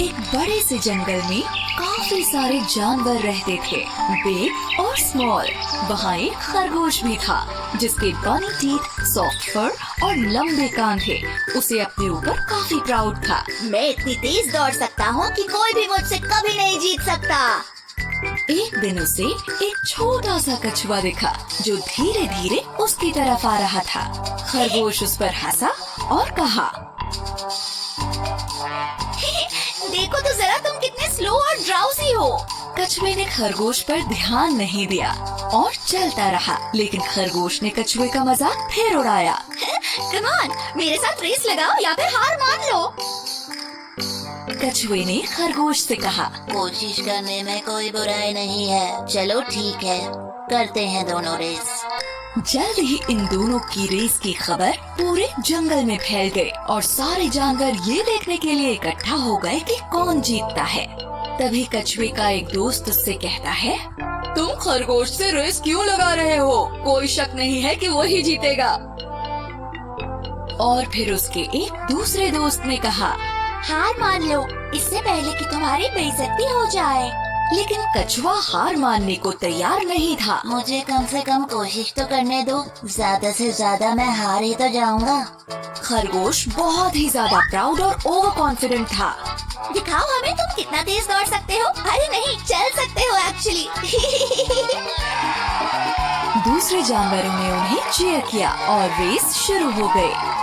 एक बड़े से जंगल में काफी सारे जानवर रहते थे, बिग और स्मॉल। वहाँ एक खरगोश भी था जिसके बनी टीथ, सॉफ्ट फर और लंबे कान थे। उसे अपने ऊपर काफी प्राउड था। मैं इतनी तेज दौड़ सकता हूँ कि कोई भी मुझसे कभी नहीं जीत सकता। एक दिन उसे एक छोटा सा कछुआ दिखा जो धीरे धीरे उसकी तरफ आ रहा था। खरगोश उस पर हंसा और कहा, देखो तो जरा तुम कितने स्लो और ड्राउजी हो। कछुए ने खरगोश पर ध्यान नहीं दिया और चलता रहा, लेकिन खरगोश ने कछुए का मजाक फिर उड़ाया। कम ऑन, मेरे साथ रेस लगाओ या फिर हार मान लो। कछुए ने खरगोश से कहा, कोशिश करने में कोई बुराई नहीं है। चलो ठीक है, करते हैं दोनों रेस। जल्द ही इन दोनों की रेस की खबर पूरे जंगल में फैल गई और सारे जानवर ये देखने के लिए इकट्ठा हो गए कि कौन जीतता है। तभी कछुए का एक दोस्त उससे कहता है, तुम खरगोश से रेस क्यों लगा रहे हो? कोई शक नहीं है कि वही जीतेगा। और फिर उसके एक दूसरे दोस्त ने कहा, हार मान लो, इससे पहले कि तुम्हारी बेइज्जती हो जाए। लेकिन कछुआ हार मानने को तैयार नहीं था। मुझे कम से कम कोशिश तो करने दो, ज्यादा से ज्यादा मैं हार ही तो जाऊंगा। खरगोश बहुत ही ज्यादा प्राउड और ओवर कॉन्फिडेंट था। दिखाओ हमें तुम कितना तेज दौड़ सकते हो। अरे नहीं, चल सकते हो एक्चुअली। दूसरे जानवरों ने उन्हें चीयर किया और रेस शुरू हो गई।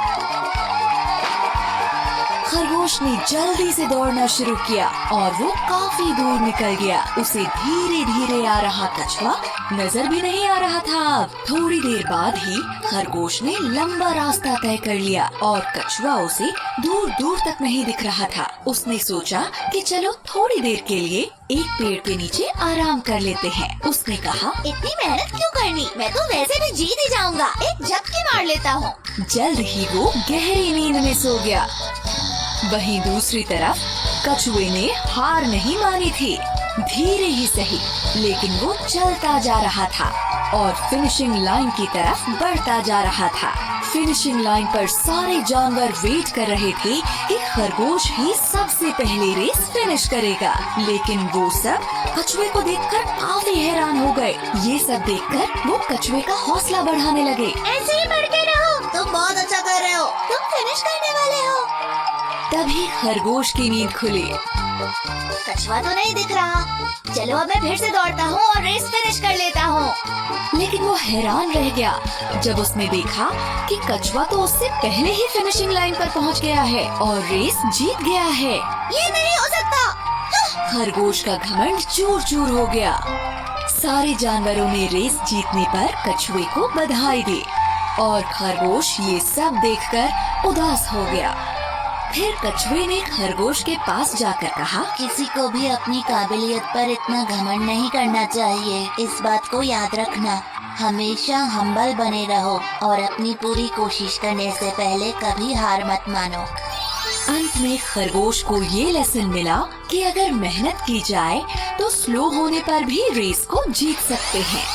खरगोश ने जल्दी से दौड़ना शुरू किया और वो काफी दूर निकल गया। उसे धीरे धीरे आ रहा कछुआ नजर भी नहीं आ रहा था। थोड़ी देर बाद ही खरगोश ने लंबा रास्ता तय कर लिया और कछुआ उसे दूर दूर तक नहीं दिख रहा था। उसने सोचा कि चलो थोड़ी देर के लिए एक पेड़ के नीचे आराम कर लेते हैं। उसने कहा, इतनी मेहनत क्यों करनी, मैं तो वैसे भी जीत ही जाऊंगा। एक झपकी मार लेता हूँ। जल्द ही वो गहरी नींद में सो गया। वहीं दूसरी तरफ कछुए ने हार नहीं मानी थी। धीरे ही सही, लेकिन वो चलता जा रहा था और फिनिशिंग लाइन की तरफ बढ़ता जा रहा था। फिनिशिंग लाइन पर सारे जानवर वेट कर रहे थे कि खरगोश ही सबसे पहले रेस फिनिश करेगा। लेकिन वो सब कछुए को देखकर काफी हैरान हो गए। ये सब देखकर वो कछुए का हौसला बढ़ाने लगे। ऐसे ही बढ़ते रहो, तुम बहुत अच्छा कर रहे हो, तुम फिनिश करने वाले हो। तभी खरगोश की नींद खुली। कछुआ तो नहीं दिख रहा। चलो अब मैं फिर से दौड़ता हूँ और रेस फिनिश कर लेता हूँ। लेकिन वो हैरान रह गया जब उसने देखा कि कछुआ तो उससे पहले ही फिनिशिंग लाइन पर पहुँच गया है और रेस जीत गया है। ये नहीं हो सकता। खरगोश का घमंड चूर चूर हो गया। सारे जानवरों ने रेस जीतने पर कछुए को बधाई दी और खरगोश ये सब देखकर उदास हो गया। फिर कछुए ने खरगोश के पास जाकर कहा, किसी को भी अपनी काबिलियत पर इतना घमंड नहीं करना चाहिए। इस बात को याद रखना, हमेशा हम्बल बने रहो और अपनी पूरी कोशिश करने से पहले कभी हार मत मानो। अंत में खरगोश को ये लेसन मिला कि अगर मेहनत की जाए तो स्लो होने पर भी रेस को जीत सकते हैं।